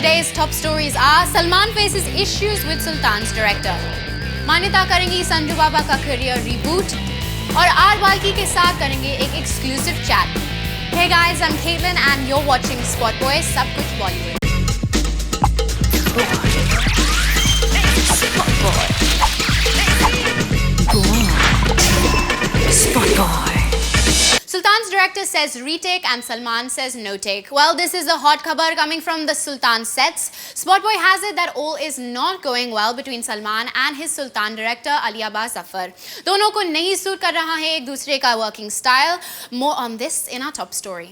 today's top stories are Salman faces issues with Sultan's director. मान्यता करेंगी संजू बाबा का career reboot और आर बाल्की के साथ करेंगे एक exclusive chat. Hey guys, I'm Caitlin and you're watching Spot Boy, सब कुछ Bollywood. Spot Boy. Sultan's director says retake and Salman says no take. Well, this is a hot khabar coming from the Sultan sets. Spotboy has it that all is not going well between Salman and his Sultan director Ali Abbas Zafar. दोनों को नहीं suit कर रहा है एक दूसरे का working style. More on this in our top story.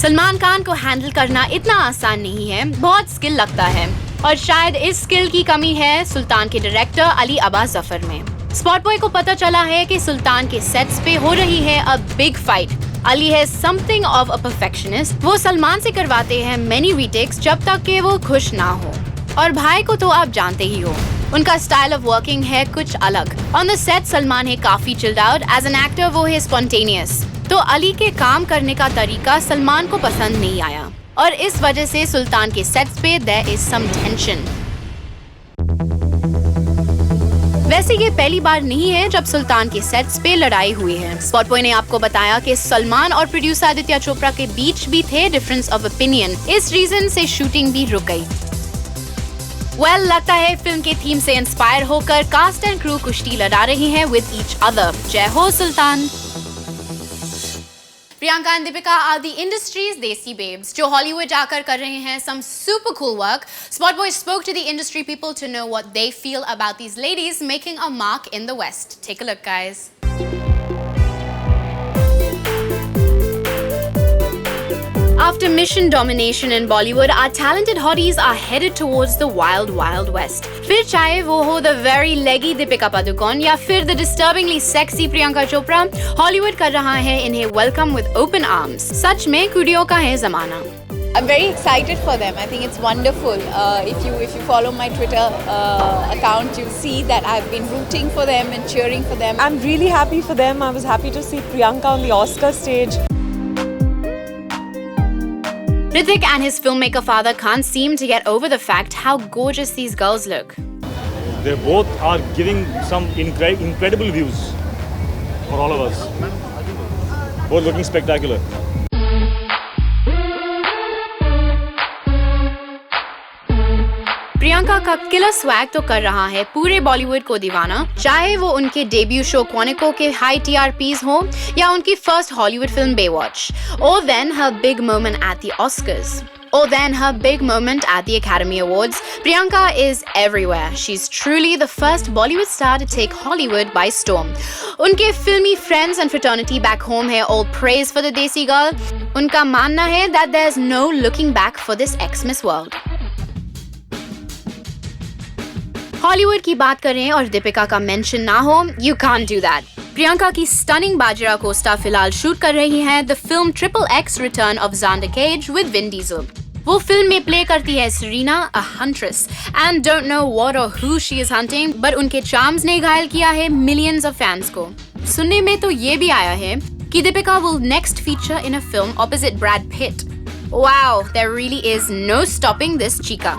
Salman Khan को हैंडल करना इतना आसान नहीं है, बहुत स्किल लगता है और शायद इस स्किल की कमी है सुल्तान के डायरेक्टर अली अब्बास जफर में. स्पॉट बॉय को पता चला है कि सुल्तान के सेट्स पे हो रही है अ बिग फाइट. अली है समथिंग ऑफ अ परफेक्शनिस्ट. वो सलमान से करवाते हैं मेनी रीटेक्स जब तक कि वो खुश ना हो. और भाई को तो आप जानते ही हो, उनका स्टाइल ऑफ वर्किंग है कुछ अलग. ऑन द सेट सलमान है काफी chilled out. As an actor वो है स्पॉन्टेनियस. तो अली के काम करने का तरीका सलमान को पसंद नहीं आया और इस वजह से सुल्तान के सेट्स पे देयर इज सम टेंशन. वैसे ये पहली बार नहीं है जब सुल्तान के सेट्स पे लड़ाई हुई है. स्पॉट बॉय ने आपको बताया कि सलमान और प्रोड्यूसर आदित्य चोपड़ा के बीच भी थे डिफरेंस ऑफ ओपिनियन. इस रीजन से शूटिंग भी रुक गई. लगता है फिल्म के थीम से इंस्पायर होकर कास्ट एंड क्रू कुश्ती लड़ा रही हैं विद ईच अदर. जय हो Sultan. Priyanka and Deepika are the industry's desi babes जो हॉलीवुड जाकर कर रहे हैं some super cool work. Spot Boy spoke to the industry people to know what they feel about these ladies making a mark in the West. Take a look, guys. After mission domination in Bollywood, our talented hotties are headed towards the wild, wild west. फिर चाहे वो हो the very leggy Deepika Padukone या फिर the disturbingly sexy Priyanka Chopra, Hollywood कर रहा है इन्हें welcome with open arms. सच में कुड़ियों का है ज़माना. I'm very excited for them. I think it's wonderful. If you follow my Twitter account, you'll see that I've been rooting for them and cheering for them. I'm really happy for them. I was happy to see Priyanka on the Oscar stage. Hrithik and his filmmaker father can't seem to get over the fact how gorgeous these girls look. They both are giving some incredible views for all of us. Both looking spectacular. Priyanka का killer swag तो कर रहा है पूरे बॉलीवुड को दीवाना, चाहे वो उनके डेब्यू शो क्वानिको के हाई TRPs हो या उनकी first Hollywood film Baywatch, or then her big moment at the Oscars, or then her big moment at the Academy Awards. Priyanka is everywhere. She's truly the first Bollywood star to take Hollywood by storm. उनके फिल्मी friends and fraternity back home है all praise for the desi girl. उनका मानना है that there's no looking back for this ex-Miss World. Hollywood की बात करें और दीपिका का मेंशन ना हो, you can't do that. Priyanka की स्टनिंग बाजरा कोस्टा फिलहाल शूट कर रही हैं the film XXX return of Xander Cage with Vin Diesel. वो फिल्म में प्ले करती है Serena, a huntress, and don't know what or who she is hunting, but उनके चार्म्स ने घायल किया है मिलियंस ऑफ फैंस को. सुनने में तो ये भी आया है कि Deepika will next feature in a film opposite Brad Pitt. Wow, there really is no stopping this chica.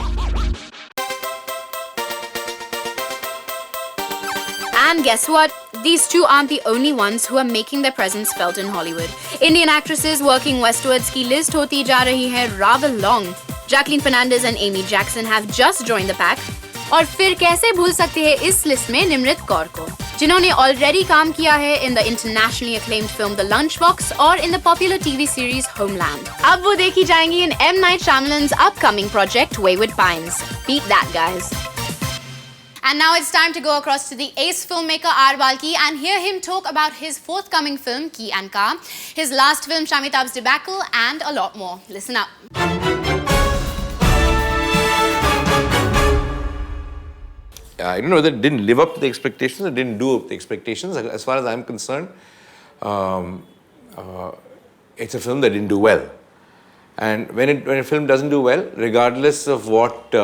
And guess what? These two aren't the only ones who are making their presence felt in Hollywood. Indian actresses working westwards की list होती जा रही है rather long. Jacqueline Fernandez and Amy Jackson have just joined the pack. और फिर कैसे भूल सकते हैं इस लिस्ट में निमृत कौर को, जिन्होंने already काम किया है in the internationally acclaimed film The Lunchbox और in the popular TV series Homeland. अब वो देखी जाएंगी in M. Night Shyamalan's upcoming project Wayward Pines. Beat that, guys. And now it's time to go across to the ace filmmaker R. Balki and hear him talk about his forthcoming film Ki and Ka, his last film Shamitab's Debacle, and a lot more. Listen up. I don't know whether it didn't live up to the expectations or didn't do up to the expectations. As far as I'm concerned, it's a film that didn't do well. And when a film doesn't do well, regardless of what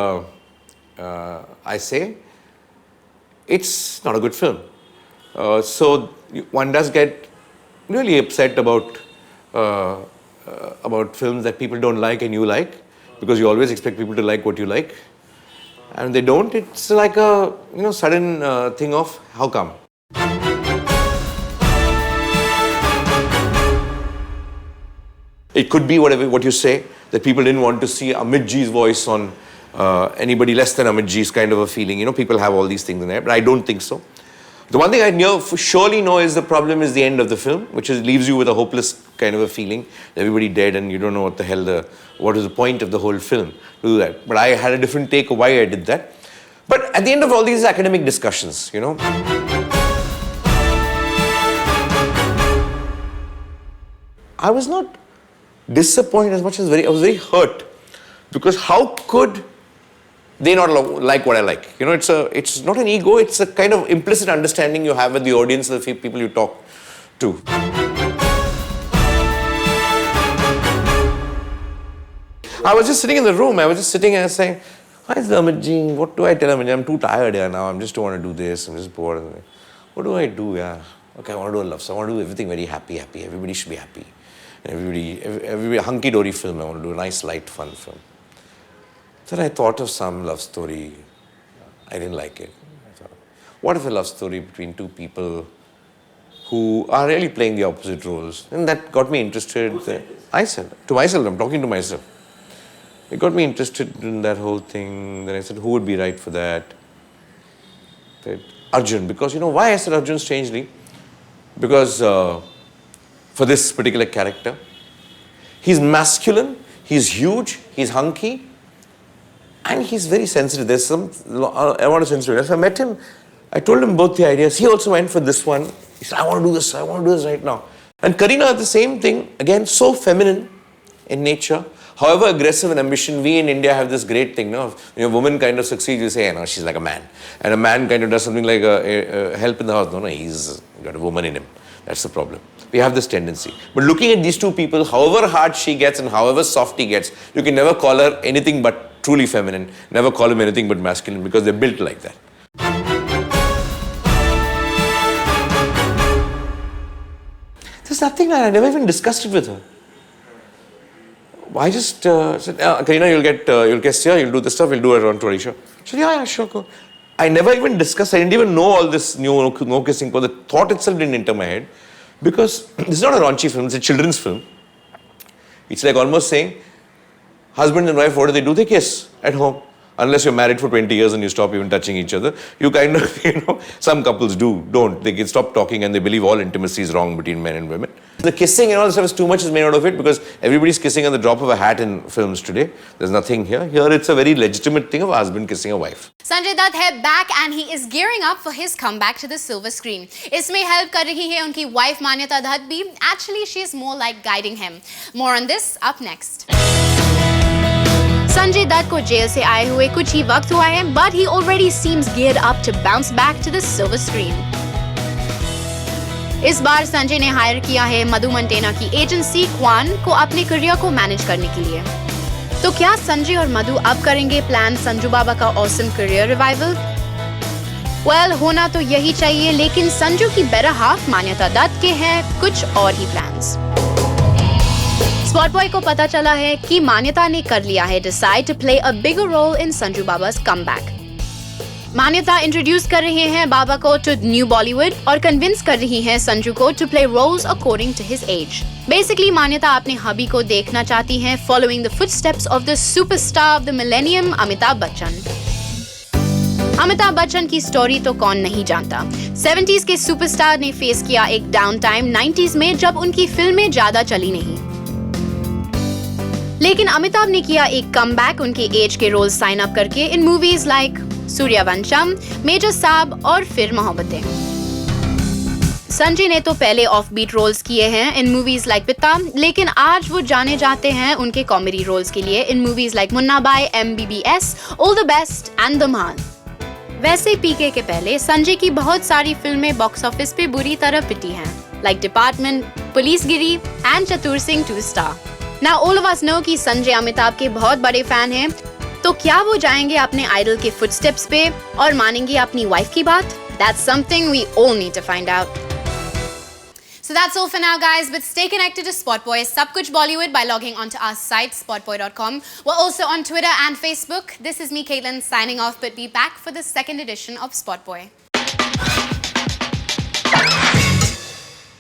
I say, it's not a good film. So one does get really upset about about films that people don't like and you like, because you always expect people to like what you like, and they don't. It's like a sudden thing of how come. It could be what you say, that people didn't want to see Amit Ji's voice on anybody less than Amit Ji's kind of a feeling. People have all these things in there, but I don't think so. The one thing I surely know is the problem is the end of the film, which leaves you with a hopeless kind of a feeling. Everybody dead and you don't know what the hell, what is the point of the whole film to do that. But I had a different take of why I did that. But at the end of all these academic discussions, I was not disappointed as much as I was very hurt, because how could they not like what I like? It's not an ego, it's a kind of implicit understanding you have with the audience, the people you talk to. I was just sitting in the room, I was just sitting and saying, "Why is Amit Ji? What do I tell him? I'm too tired here now, I just don't want to do this, I'm just bored. What do I do? Yeah. Okay, I want to do a love song, I want to do everything very happy, everybody should be happy. Everybody hunky-dory film, I want to do a nice, light, fun film." Then I thought of some love story. I didn't like it. I thought, what if a love story between two people who are really playing the opposite roles? And that got me interested. I said, to myself, I'm talking to myself. It got me interested in that whole thing. Then I said, who would be right for that? That Arjun. Because why I said Arjun strangely? Because for this particular character, he's masculine, he's huge, he's hunky, and he's very sensitive. There's some, I want to censor it. So I met him, I told him both the ideas. He also went for this one. He said, I want to do this right now. And Kareena, the same thing, again, so feminine in nature. However aggressive and ambition, we in India have this great thing, when a woman kind of succeeds, you say, no, she's like a man. And a man kind of does something like a help in the house. No, he's got a woman in him. That's the problem. We have this tendency. But looking at these two people, however hard she gets and however soft he gets, you can never call her anything but truly feminine, never call him anything but masculine, because they're built like that. There's nothing, I never even discussed it with her. I just said, Kareena, you'll guest here, you'll do this stuff, we'll do it around Tori show. She said, yeah, sure, cool. I never even discussed, I didn't even know all this no kissing, but the thought itself didn't enter my head. Because this is not a raunchy film, it's a children's film. It's like almost saying, husband and wife, what do? They kiss at home. Unless you're married for 20 years and you stop even touching each other. You kind of, some couples don't. They can stop talking and they believe all intimacy is wrong between men and women. The kissing and all this stuff is too much is made out of it, because everybody's kissing on the drop of a hat in films today. There's nothing here. Here it's a very legitimate thing of a husband kissing a wife. Sanjay Dutt है back and he is gearing up for his comeback to the silver screen. इसमें help कर रही है उनकी wife Manyata Dutt भी. Actually, she is more like guiding him. More on this up next. Sanjay Dutt को jail से आए हुए कुछ ही वक्त हुआ है, but he already seems geared up to bounce back to the silver screen. इस बार संजय ने हायर किया है मधु मंटेना की एजेंसी क्वान को अपने करियर को मैनेज करने के लिए. तो क्या संजय और मधु अब करेंगे प्लान संजू बाबा का ऑसम करियर रिवाइवल? वेल, होना तो यही चाहिए, लेकिन संजू की बेटर हाफ मान्यता दत्त के हैं कुछ और ही प्लान्स. स्पॉटबॉय को पता चला है कि मान्यता ने कर लिया है decide to play a bigger role in Sanju Baba's comeback. Maanyata introduce कर रहे हैं बाबा को टू न्यू बॉलीवुड और कन्विंस कर रही हैं संजू को to play roles according to his age. Basically Maanayata अपने हबी को देखना चाहती हैं following the footsteps of the superstar of the millennium Amitabh Bachchan. Amitabh Bachchan की स्टोरी तो कौन नहीं जानता. 70s के सुपरस्टार ने फेस किया एक डाउन टाइम 90s में जब उनकी फिल्में ज्यादा चली नहीं. लेकिन अमिताभ ने किया एक कमबैक उनके एज के रोल साइन अप करके इन मूवीज लाइक सूर्यवंशम, मेजर साहब और फिर मोहब्बतें. संजय ने तो पहले ऑफ बीट रोल्स किए हैं इन मूवीज लाइक पिता, लेकिन आज वो जाने जाते हैं उनके कॉमेडी रोल्स के लिए इन movies like Munna Bhai, MBBS, all the best and Dhamaal. वैसे पीके के पहले संजय की बहुत सारी फिल्में बॉक्स ऑफिस पे बुरी तरह पिटी हैं, लाइक डिपार्टमेंट, पुलिसगिरी एंड चतुर Singh 2 star. Now all of us know कि संजय अमिताभ के बहुत बड़े फैन हैं, तो क्या वो जाएंगे अपने आइडल के फुटस्टेप्स पे और मानेंगे अपनी वाइफ की बात? That's something we all need to find out. So that's all for now, guys. But stay connected to Spotboy, Sab Kuch Bollywood, by logging onto our site, spotboy.com. We're also on Twitter and Facebook. This is me, Caitlin, signing off, but be back for the second edition of Spotboy.